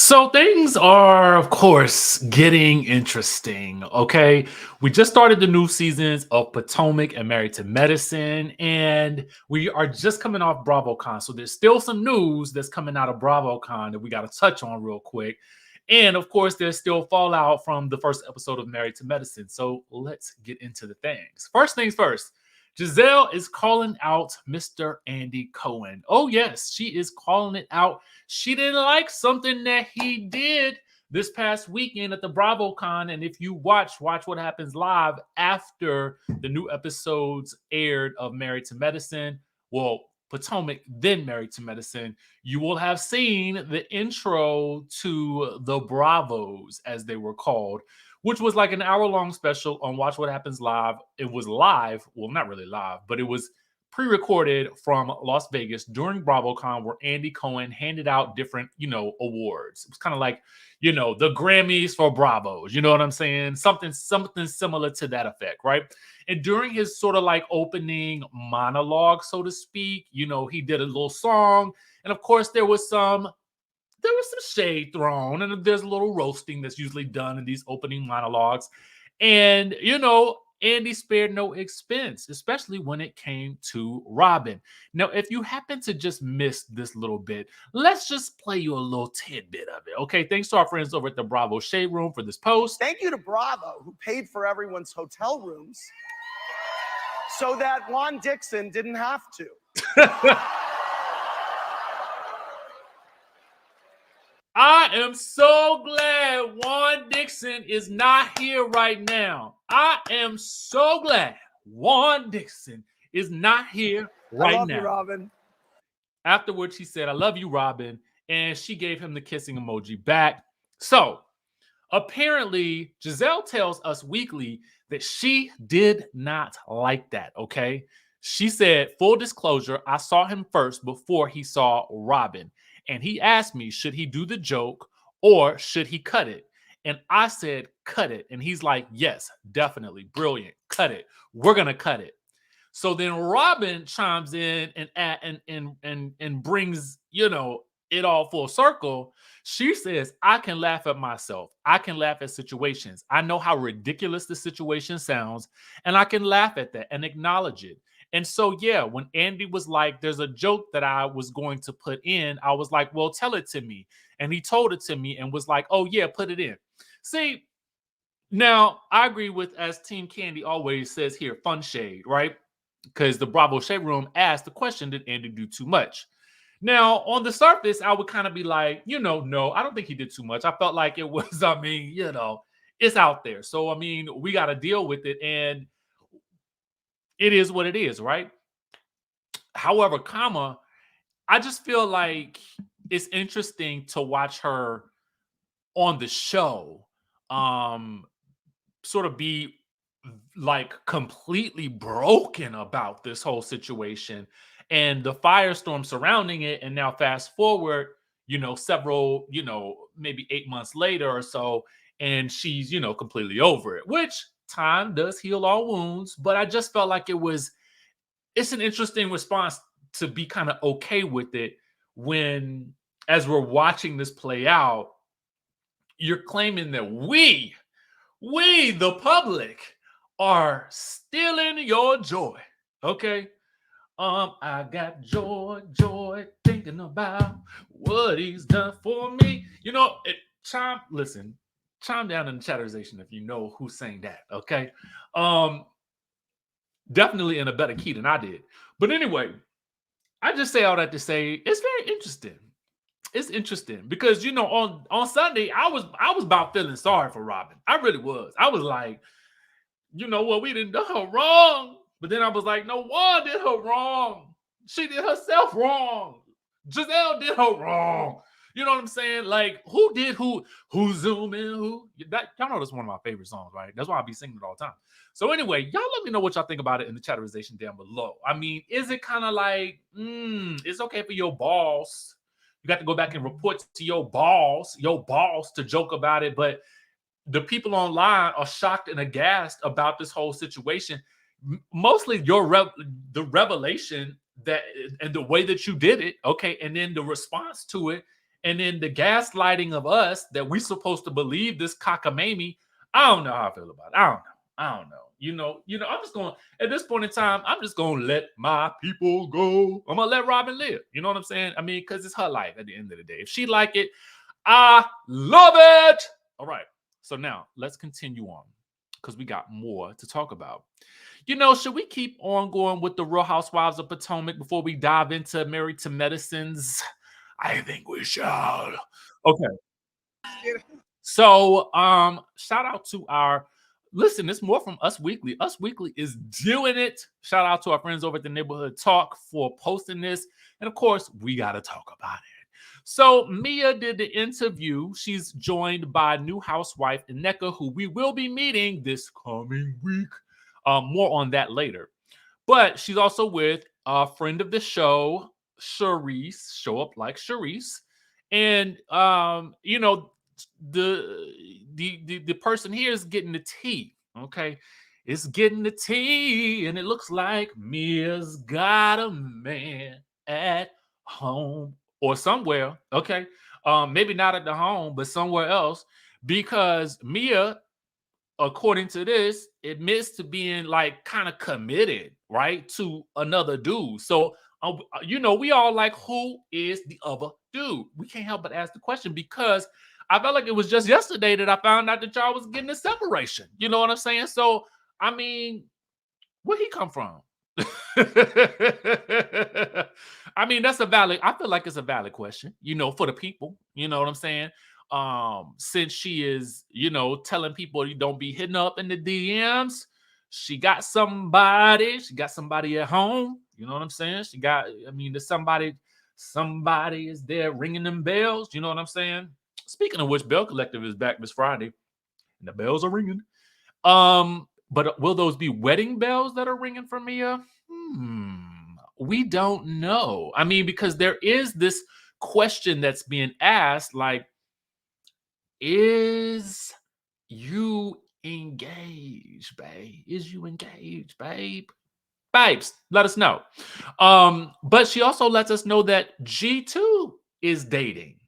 So things are, of course, getting interesting. Okay. We just started the new seasons of Potomac and Married to Medicine, and we are just coming off BravoCon. So there's still some news that's coming out of BravoCon that we got to touch on real quick. And of course, there's still fallout from the first episode of Married to Medicine. So let's get into the things. First things first. Gizelle is calling out Mr. Andy Cohen. Oh, yes, she is calling it out. She didn't like something that he did this past weekend at the BravoCon. And if you watch what happens live after the new episodes aired of Married to Medicine, well, Potomac, then Married to Medicine, you will have seen the intro to the Bravos, as they were called, which was like an hour-long special on Watch What Happens Live. It was live, well, not really live, but it was pre-recorded from Las Vegas during BravoCon, where Andy Cohen handed out different, awards. It was kind of like, the Grammys for Bravos. You know what I'm saying? Something similar to that effect, right? And during his sort of like opening monologue, so to speak, he did a little song, and of course there was some shade thrown, and there's a little roasting that's usually done in these opening monologues. And, Andy spared no expense, especially when it came to Robyn. Now, if you happen to just miss this little bit, let's just play you a little tidbit of it. Okay, thanks to our friends over at the Bravo Shade Room for this post. Thank you to Bravo, who paid for everyone's hotel rooms so that Juan Dixon didn't have to. I am so glad Juan Dixon is not here right now. I am so glad Juan Dixon is not here right now. I love you, Robyn. Afterwards, she said, "I love you, Robyn," and she gave him the kissing emoji back. So apparently, Gizelle tells Us Weekly that she did not like that, okay? She said, full disclosure, I saw him first before he saw Robyn. And he asked me, should he do the joke or should he cut it? And I said, cut it. And he's like, yes, definitely. Brilliant. Cut it. We're going to cut it. So then Robyn chimes in and brings, it all full circle. She says, I can laugh at myself. I can laugh at situations. I know how ridiculous the situation sounds, and I can laugh at that and acknowledge it. And so, yeah, when Andy was like, there's a joke that I was going to put in, I was like, well, tell it to me. And he told it to me and was like, oh, yeah, put it in. See, now I agree with, as Team Candy always says here, fun shade, right? Because the Bravo Shade Room asked the question, did Andy do too much? Now, on the surface, I would kind of be like, no, I don't think he did too much. I felt like it was, it's out there. So, we got to deal with it. And it is what it is, right? However, I just feel like it's interesting to watch her on the show sort of be like completely broken about this whole situation and the firestorm surrounding it. And now fast forward, several, maybe 8 months later or so, and she's, completely over it, which time does heal all wounds. But I just felt like it's an interesting response to be kind of okay with it when, as we're watching this play out, you're claiming that we, the public, are stealing your joy. Okay. I got joy thinking about what he's done for me. Chime down in the chatterization if you know who sang that. Okay. Definitely in a better key than I did. But anyway, I just say all that to say it's very interesting. It's interesting because on Sunday I was about feeling sorry for Robyn. I really was. I was like, we didn't do her wrong. But then I was like, no one did her wrong. She did herself wrong. Gizelle did her wrong. You know what I'm saying? Like, who did who zoom in, who? Y'all know that's one of my favorite songs, right? That's why I be singing it all the time. So anyway, y'all let me know what y'all think about it in the chatterization down below. Is it kind of like, it's okay for your boss? You got to go back and report to your boss to joke about it. But the people online are shocked and aghast about this whole situation. Mostly the revelation that and the way that you did it, okay, and then the response to it, and then the gaslighting of us that we supposed to believe this cockamamie. I don't know how I feel about it. I don't know. I'm just going at this point in time, I'm just gonna let my people go. I'm gonna let Robyn live. You know what I'm saying? I mean, because it's her life at the end of the day. If she like it, I love it. All right. So now let's continue on because we got more to talk about. Should we keep on going with the Real Housewives of Potomac before we dive into Married to Medicines? I think we shall. Okay. So, shout out to our listen. It's more from Us Weekly. Us Weekly is doing it. Shout out to our friends over at the Neighborhood Talk for posting this, and of course, we got to talk about it. So, Mia did the interview. She's joined by new housewife Nneka, who we will be meeting this coming week. More on that later. But she's also with a friend of the show, Charisse. Show up like Charisse, and the person here is getting the tea. Okay, it's getting the tea, and it looks like Mia's got a man at home or somewhere. Okay, maybe not at the home, but somewhere else, because Mia, according to this, admits to being like kind of committed, right, to another dude. So, we all like, who is the other dude? We can't help but ask the question because I felt like it was just yesterday that I found out that y'all was getting a separation. You know what I'm saying? So, I mean, where he come from? I mean, I feel like it's a valid question, for the people. You know what I'm saying? Since she is, telling people you don't be hitting up in the DMs, she got somebody at home. You know what I'm saying? There's somebody is there ringing them bells. You know what I'm saying? Speaking of which, Bell Collective is back this Friday, and the bells are ringing. But will those be wedding bells that are ringing for Mia? We don't know. I mean, because there is this question that's being asked, like, is you engaged, babe? Is you engaged, babe? Babes, let us know. But she also lets us know that G2 is dating.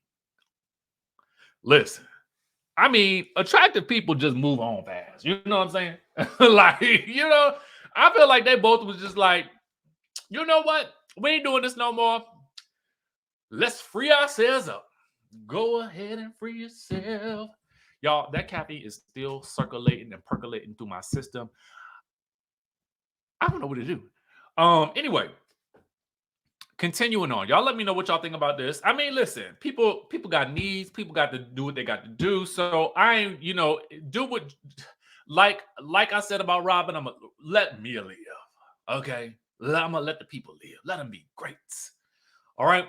Listen, I mean, attractive people just move on fast. You know what I'm saying? I feel like they both was just like, you know what? We ain't doing this no more. Let's free ourselves up. Go ahead and free yourself. Y'all, that caffeine is still circulating and percolating through my system. I don't know what to do. Anyway, continuing on. Y'all let me know what y'all think about this. I mean, listen, people got needs. People got to do what they got to do. So I ain't, do what, like I said about Robyn, I'm going to let Mia live. Okay? I'm going to let the people live. Let them be great. All right?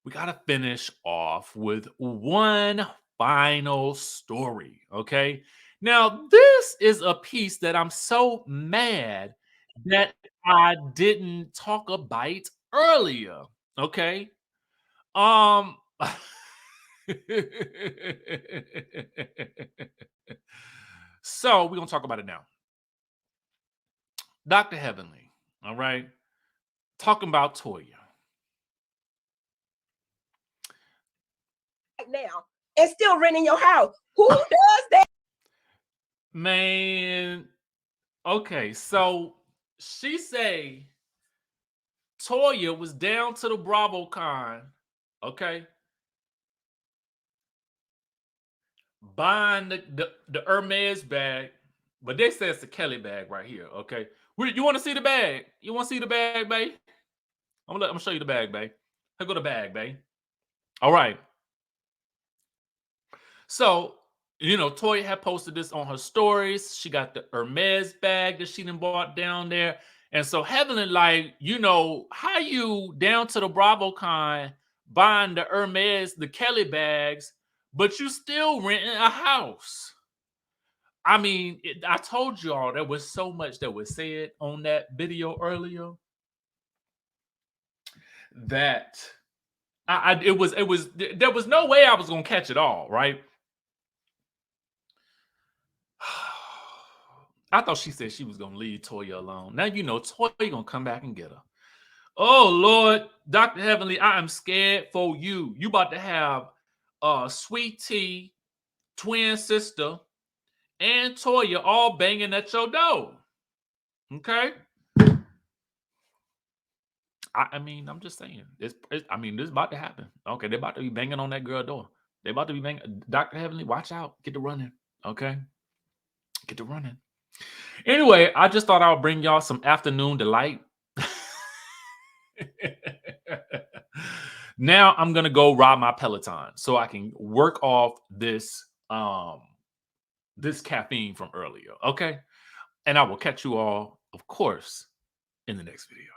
We got to finish off with one final story. Okay? Now, this is a piece that I'm so mad that I didn't talk about earlier. Okay. Um so we're gonna talk about it now. Dr. Heavenly, all right, talking about Toya. Now and still renting your house. Who does that? Man, okay, so she say Toya was down to the BravoCon, okay, buying the Hermes bag, but they say it's the Kelly bag right here, okay? You want to see the bag? You want to see the bag, babe? I'm gonna show you the bag, babe. Here go the bag, babe. All right. So, Toya had posted this on her stories. She got the Hermes bag that she done bought down there. And so Heavenly, like, how you down to the BravoCon buying the Hermes, the Kelly bags, but you still renting a house. I mean, I told y'all there was so much that was said on that video earlier that there was no way I was gonna catch it all, right? I thought she said she was gonna leave Toya alone. Now Toya gonna come back and get her. Oh Lord, Dr. Heavenly, I am scared for you. You about to have Sweet Tea, twin sister, and Toya all banging at your door. Okay. I mean, I'm just saying. I mean, this is about to happen. Okay, they're about to be banging on that girl door. They're about to be banging. Dr. Heavenly, watch out. Get to running. Okay. Get to running. Anyway, I just thought I would bring y'all some afternoon delight. Now I'm gonna go ride my Peloton so I can work off this this caffeine from earlier. Okay. And I will catch you all, of course, in the next video.